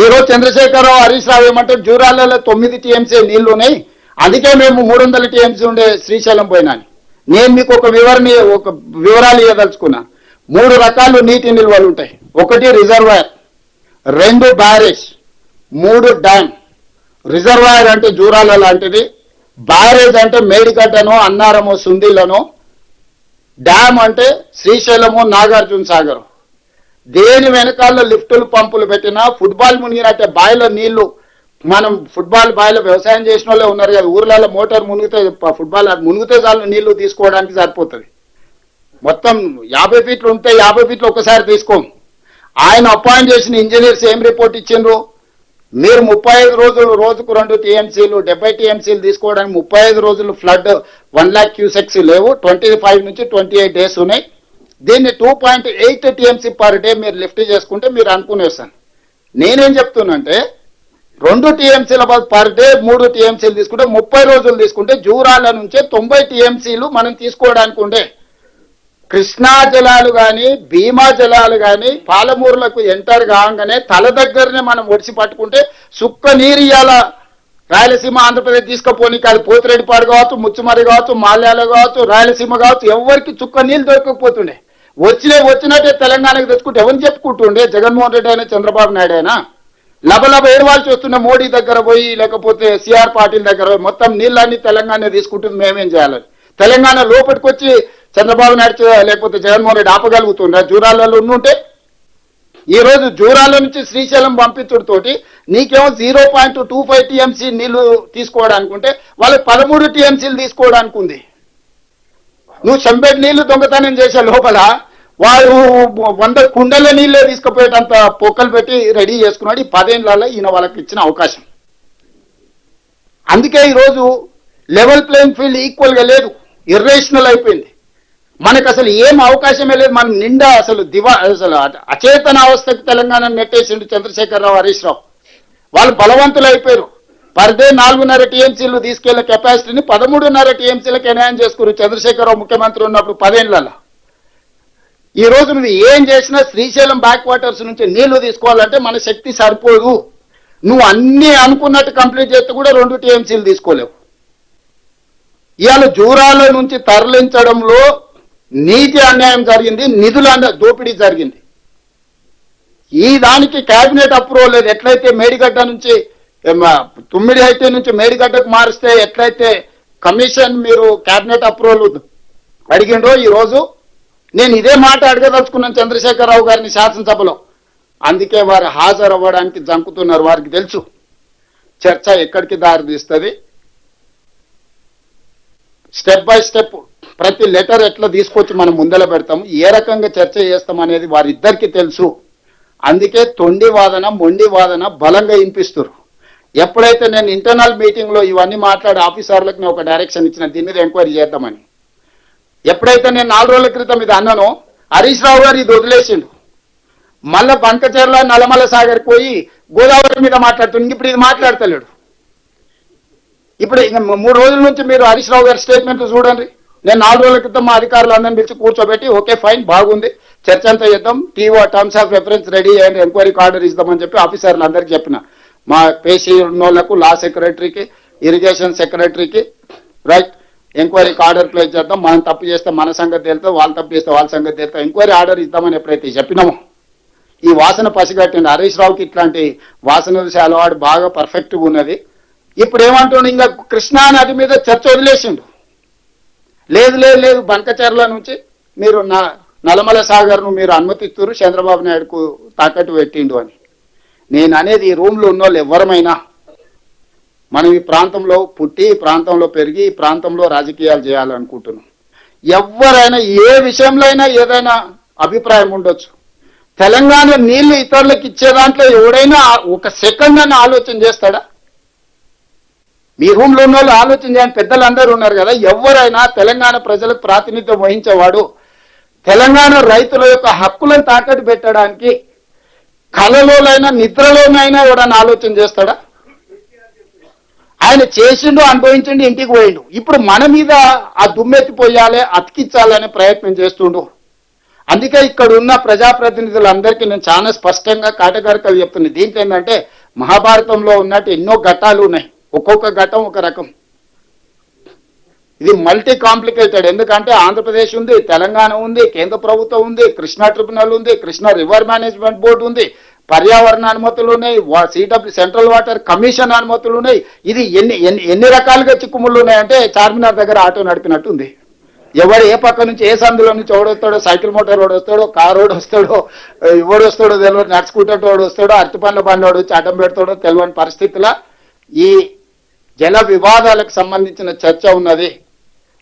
ఈరోజు చంద్రశేఖరరావు హరీష్ రావు ఏమంటారు, జూరాలలో 9 టీఎంసీ నీళ్లు ఉన్నాయి, అందుకే మేము 300 టీఎంసీ ఉండే శ్రీశైలం పోయినాను. నేను మీకు ఒక వివరాలు ఇవ్వదలుచుకున్నా. 3 రకాలు నీటి నిల్వలు ఉంటాయి. 1 రిజర్వాయర్, 2 బ్యారేజ్, 3 డ్యామ్. రిజర్వాయర్ అంటే జూరాల లాంటిది, బ్యారేజ్ అంటే మేడిగడ్డనో అన్నారమో సుందిళ్ళనో, డ్యామ్ అంటే శ్రీశైలము నాగార్జున సాగర్. దేని వెనకాల లిఫ్టులు పంపులు పెట్టినా ఫుట్బాల్ మునిగినట్టే బాయిలో నీళ్లు, మనం ఫుట్బాల్ బాయిలో వ్యవసాయం చేసిన వాళ్ళే ఉన్నారు కదా, ఊర్లలో మోటార్ మునిగితే ఫుట్బాల్ మునిగితే చాలు నీళ్లు తీసుకోవడానికి సరిపోతుంది. మొత్తం 50 ఫీట్లు ఉంటే 50 ఫీట్లు ఒకసారి తీసుకోము. ఆయన అపాయింట్ చేసిన ఇంజనీర్స్ ఏం రిపోర్ట్ ఇచ్చిండ్రు, మీరు 35 రోజులు రోజుకు 2 టీఎంసీలు 70 టీఎంసీలు తీసుకోవడానికి 35 రోజులు ఫ్లడ్ 1 लाख క్యూసెక్స్ లేవు, 25 నుంచి 28 డేస్ ఉన్నాయి. దీన్ని 2.8 టీఎంసీ పర్ డే మీరు లిఫ్ట్ చేసుకుంటే మీరు అనుకునేస్తాను. నేనేం చెప్తున్నంటే 2 టీఎంసీల పర్ డే 3 టీఎంసీలు తీసుకుంటే 30 రోజులు తీసుకుంటే జూరాల నుంచే 90 టీఎంసీలు మనం తీసుకోవడానికి ఉండే. కృష్ణా జలాలు కానీ భీమా జలాలు కానీ పాలమూరులకు ఎంటర్ కాగానే తల దగ్గరనే మనం ఒడిసి పట్టుకుంటే సుక్క నీరు ఇవాళ రాయలసీమ ఆంధ్రప్రదేశ్ తీసుకుపోనికి, అది పోతిరెడ్డిపాడు కావచ్చు, ముచ్చుమరి కావచ్చు, మాల్యాల కావచ్చు, రాయలసీమ కావచ్చు, ఎవరికి చుక్క నీళ్ళు దొరకకపోతుండే. వచ్చినట్టే తెలంగాణకు తెచ్చుకుంటే ఎవరిని చెప్పుకుంటుండే, జగన్మోహన్ రెడ్డి అయినా చంద్రబాబు నాయుడు అయినా లబలబ ఏడవాల్సి వస్తున్న మోడీ దగ్గర పోయి, లేకపోతే సిఆర్ పాటిల్ దగ్గర పోయి మొత్తం నీళ్ళన్నీ తెలంగాణ తీసుకుంటుంది, మేమేం చేయాలని. తెలంగాణ లోపలికి వచ్చి చంద్రబాబు నాయుడు లేకపోతే జగన్మోహన్ రెడ్డి ఆపగలుగుతుండే జూరాలలో ఉంటే. ఈ రోజు జూరాల నుంచి శ్రీశైలం పంపించడంతోటి నీకేమో 0.25 టీఎంసీ నీళ్లు తీసుకోవడానికి ఉంటే వాళ్ళకి 13 టీఎంసీలు తీసుకోవడానికి ఉంది. నువ్వు చెంబెడ్ నీళ్లు దొంగతనం చేసే లోపల వాడు 100 కుండల నీళ్ళే తీసుకుపోయేటంత పొక్కలు పెట్టి రెడీ చేసుకున్నాడు. ఈ 10 ఏళ్లలో ఈయన వాళ్ళకి ఇచ్చిన అవకాశం. అందుకే ఈరోజు లెవెల్ ప్లేయింగ్ ఫీల్డ్ ఈక్వల్గా లేదు, ఇర్రేషనల్ అయిపోయింది. మనకు అసలు ఏం అవకాశమే లేదు. మన నిండా అసలు అసలు అచేతన అవస్థకు తెలంగాణ నెట్టేసిండు చంద్రశేఖరరావు హరీష్ రావు. వాళ్ళు బలవంతులు అయిపోయారు. పర్ డే 4.5 టీఎంసీలు తీసుకెళ్లే కెపాసిటీని 13.5 టీఎంసీలకు ఎన్హాన్స్ చేసుకున్నారు చంద్రశేఖరరావు ముఖ్యమంత్రి ఉన్నప్పుడు 10 ఏళ్లలో. ఈ రోజు నువ్వు ఏం చేసినా శ్రీశైలం బ్యాక్ వాటర్స్ నుంచి నీళ్లు తీసుకోవాలంటే మన శక్తి సరిపోదు. నువ్వు అన్ని అనుకున్నట్టు కంప్లీట్ చేస్తే కూడా 2 టీఎంసీలు తీసుకోలేవు. ఇవాళ జూరాల నుంచి తరలించడంలో నీతి అన్యాయం జరిగింది, నిధుల దోపిడీ జరిగింది. ఈ దానికి కేబినెట్ అప్రూవల్ లేదు. ఎట్లయితే మేడిగడ్డ నుంచి తుమ్మిడిహట్టి నుంచి మేడిగడ్డకు మారిస్తే ఎట్లయితే కమిషన్ మీరు కేబినెట్ అప్రూవల్ అడిగిండ్రో, ఈరోజు నేను ఇదే మాట అడగదలుచుకున్నాను చంద్రశేఖరరావు గారిని శాసనసభలో. అందుకే వారు హాజరవ్వడానికి జంకుతున్నారు. వారికి తెలుసు చర్చ ఎక్కడికి దారి తీస్తుంది. స్టెప్ బై స్టెప్ ప్రతి లెటర్ ఎట్లా తీసుకొచ్చి మనం ముందర పెడతాము, ఏ రకంగా చర్చ చేస్తాం అనేది వారిద్దరికీ తెలుసు. అందుకే తొండి వాదన మొండి వాదన బలంగా వినిపిస్తారు. ఎప్పుడైతే నేను ఇంటర్నల్ మీటింగ్లో ఇవన్నీ మాట్లాడి ఆఫీసర్లకు నేను ఒక డైరెక్షన్ ఇచ్చిన దీని మీద ఎంక్వైరీ చేద్దామని, ఎప్పుడైతే నేను 4 రోజుల క్రితం ఇది అన్నానో హరీష్ రావు గారు ఇది వదిలేసిండు. మళ్ళా బంకచెర్ల నల్లమల సాగర్ పోయి గోదావరి మీద మాట్లాడుతుంది. ఇప్పుడు ఇది మాట్లాడతలేడు. ఇప్పుడు 3 రోజుల నుంచి మీరు హరీష్ రావు గారి స్టేట్మెంట్ చూడండి. నేను 4 రోజుల క్రితం మా అధికారులందరినీ పిలిచి కూర్చోబెట్టి ఓకే ఫైన్ బాగుంది చర్చ అంతా చేద్దాం, TO terms of reference ready అయ్యండి, ఎంక్వైరీకి ఆర్డర్ ఇద్దామని చెప్పి ఆఫీసర్లు అందరికీ చెప్పిన. మా పేషీ ఉన్నోళ్లకు లా సెక్రటరీకి, ఇరిగేషన్ సెక్రటరీకి రైట్ ఎంక్వైరీకి ఆర్డర్ ప్లేస్ చేద్దాం, మనం తప్పు చేస్తే మన సంగతి తెలుస్తాం, వాళ్ళు తప్పు చేస్తే వాళ్ళ సంగతి తెలుస్తాం, ఎంక్వైరీ ఆర్డర్ ఇద్దామని ఎప్పుడైతే చెప్పినామో ఈ వాసన పసిగట్టింది. హరీష్ రావుకి ఇట్లాంటి వాసన అలవాటు బాగా పర్ఫెక్ట్గా ఉన్నది. ఇప్పుడు ఏమంటుండే, ఇంకా కృష్ణా నది మీద చర్చ వదిలేసిండు. లేదు లేదు లేదు బంకచెర్ల నుంచి మీరు నల్లమల సాగర్ను మీరు అనుమతిస్తారు, చంద్రబాబు నాయుడుకు తాకట్టు పెట్టిండు అని. నేను అనేది ఈ రూమ్లో ఉన్న వాళ్ళు ఎవరమైనా మనం ఈ ప్రాంతంలో పుట్టి, ఈ ప్రాంతంలో పెరిగి, ఈ ప్రాంతంలో రాజకీయాలు చేయాలనుకుంటున్నాం. ఎవరైనా ఏ విషయంలో అయినా ఏదైనా అభిప్రాయం ఉండొచ్చు. తెలంగాణ నీళ్లు ఇతరులకు ఇచ్చే దాంట్లో ఎవడైనా ఒక సెకండ్ అని ఆలోచన చేస్తాడా? మీ రూమ్లో ఉన్న వాళ్ళు ఆలోచన చేయండి. పెద్దలందరూ ఉన్నారు కదా, ఎవరైనా తెలంగాణ ప్రజలకు ప్రాతినిధ్యం వహించేవాడు తెలంగాణ రైతుల యొక్క హక్కులను తాకట్టు పెట్టడానికి కలలోనైనా నిద్రలోనైనా ఎవడన్నా ఆలోచన చేస్తాడా? ఆయన చేసిండు, అనుభవించండి, ఇంటికి పోయిండు. ఇప్పుడు మన మీద ఆ దుమ్మెత్తిపోయాలి, అతికించాలనే ప్రయత్నం చేస్తుండు. అందుకే ఇక్కడ ఉన్న ప్రజాప్రతినిధులందరికీ నేను చాలా స్పష్టంగా కాటగారికలు చెప్తున్నాను. దీంట్లో ఏంటంటే మహాభారతంలో ఉన్నట్టు ఎన్నో ఘట్టాలు ఉన్నాయి, ఒక్కొక్క ఘట్టం ఒక రకం. ఇది మల్టీ కాంప్లికేటెడ్. ఎందుకంటే ఆంధ్రప్రదేశ్ ఉంది, తెలంగాణ ఉంది, కేంద్ర ప్రభుత్వం ఉంది, కృష్ణా ట్రిబ్యునల్ ఉంది, కృష్ణా రివర్ మేనేజ్మెంట్ బోర్డు ఉంది, పర్యావరణ అనుమతులు ఉన్నాయి, సిడబ్ల్యూ సెంట్రల్ వాటర్ కమిషన్ అనుమతులు ఉన్నాయి. ఇది ఎన్ని రకాలుగా చిక్కుముళ్ళు ఉన్నాయంటే చార్మినార్ దగ్గర ఆటో నడిపినట్టు ఉంది. ఎవడు ఏ పక్క నుంచి ఏ సందులో నుంచి ఓడొస్తాడో, సైకిల్ మోటార్ వాడు వస్తాడో, కారు వాడు వస్తాడో, ఎవడు వస్తాడో తెలియదు, నడుచుకుంటే వాడు వస్తాడో, అరటి పండ్ల బండి వాడు వచ్చి అడ్డం పెడతాడో తెలియని పరిస్థితుల ఈ జల వివాదాలకు సంబంధించిన చర్చ ఉన్నది.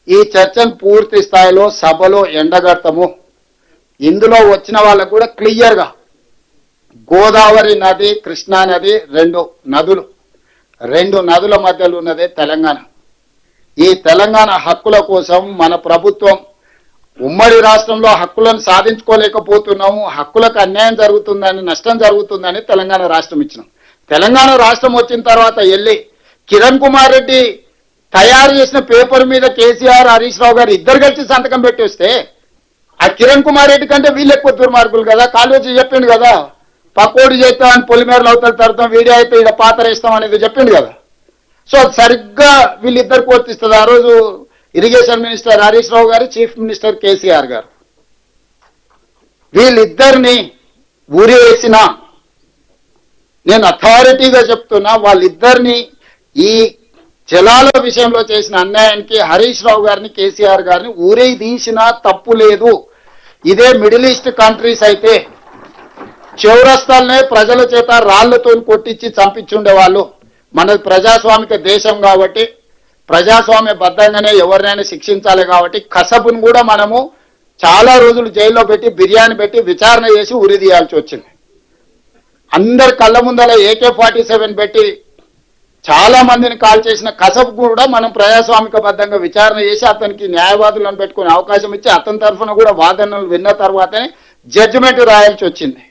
ఈ చర్చను పూర్తి స్థాయిలో సభలో ఎండగడతాము. ఇందులో వచ్చిన వాళ్ళకు కూడా క్లియర్గా గోదావరి నది, కృష్ణా నది రెండు నదుల మధ్యలో ఉన్నదే తెలంగాణ. ఈ తెలంగాణ హక్కుల కోసం మన ప్రభుత్వం ఉమ్మడి రాష్ట్రంలో హక్కులను సాధించుకోలేకపోతున్నాము, హక్కులకు అన్యాయం జరుగుతుందని, నష్టం జరుగుతుందని తెలంగాణ రాష్ట్రం ఇచ్చినాం. తెలంగాణ రాష్ట్రం వచ్చిన తర్వాత వెళ్ళి కిరణ్ కుమార్ రెడ్డి తయారు చేసిన పేపర్ మీద కేసీఆర్, హరీష్ రావు గారు ఇద్దరు కలిసి సంతకం పెట్టి వస్తే ఆ కిరణ్ కుమార్ రెడ్డి కంటే వీళ్ళు ఎక్కువ దుర్మార్గులు కదా. కాలేజీ చెప్పిండు కదా, పకోడి చేస్తామని పొలిమేరలు అవుతారు తడతాం, వీడియో అయితే ఇలా పాతరేస్తాం అనేది చెప్పిండు కదా. సో సరిగ్గా వీళ్ళిద్దరు కోర్తిస్తుంది. ఆ రోజు ఇరిగేషన్ మినిస్టర్ హరీష్ రావు గారు, చీఫ్ మినిస్టర్ కేసీఆర్ గారు, వీళ్ళిద్దరిని ఊరేసిన, నేను అథారిటీగా చెప్తున్నా, వాళ్ళిద్దరిని ఈ జలాల విషయంలో చేసిన అన్యాయానికి హరీష్ రావు గారిని, కేసీఆర్ గారిని ఊరే తీసినా తప్పు లేదు. ఇదే మిడిల్ ఈస్ట్ కంట్రీస్ అయితే చౌరస్తాలనే ప్రజల చేత రాళ్లతో కొట్టించి చంపించుండేవాళ్ళు. మనది ప్రజాస్వామిక దేశం కాబట్టి ప్రజాస్వామ్య బద్ధంగానే ఎవరినైనా శిక్షించాలి కాబట్టి కసబును కూడా మనము చాలా రోజులు జైల్లో పెట్టి బిర్యానీ పెట్టి విచారణ చేసి ఉరి తీయాల్సి వచ్చింది. అందరి కళ్ళ ముందర AK-47 పెట్టి చాలా మందిని కాల్ చేసిన కసబ్ కూడా మనం ప్రజాస్వామిక బద్ధంగా విచారణ చేసి అతనికి న్యాయవాదులను పెట్టుకునే అవకాశం ఇచ్చి అతని తరఫున కూడా వాదనలు విన్న తర్వాతనే జడ్జిమెంట్ రాయాల్సి వచ్చింది.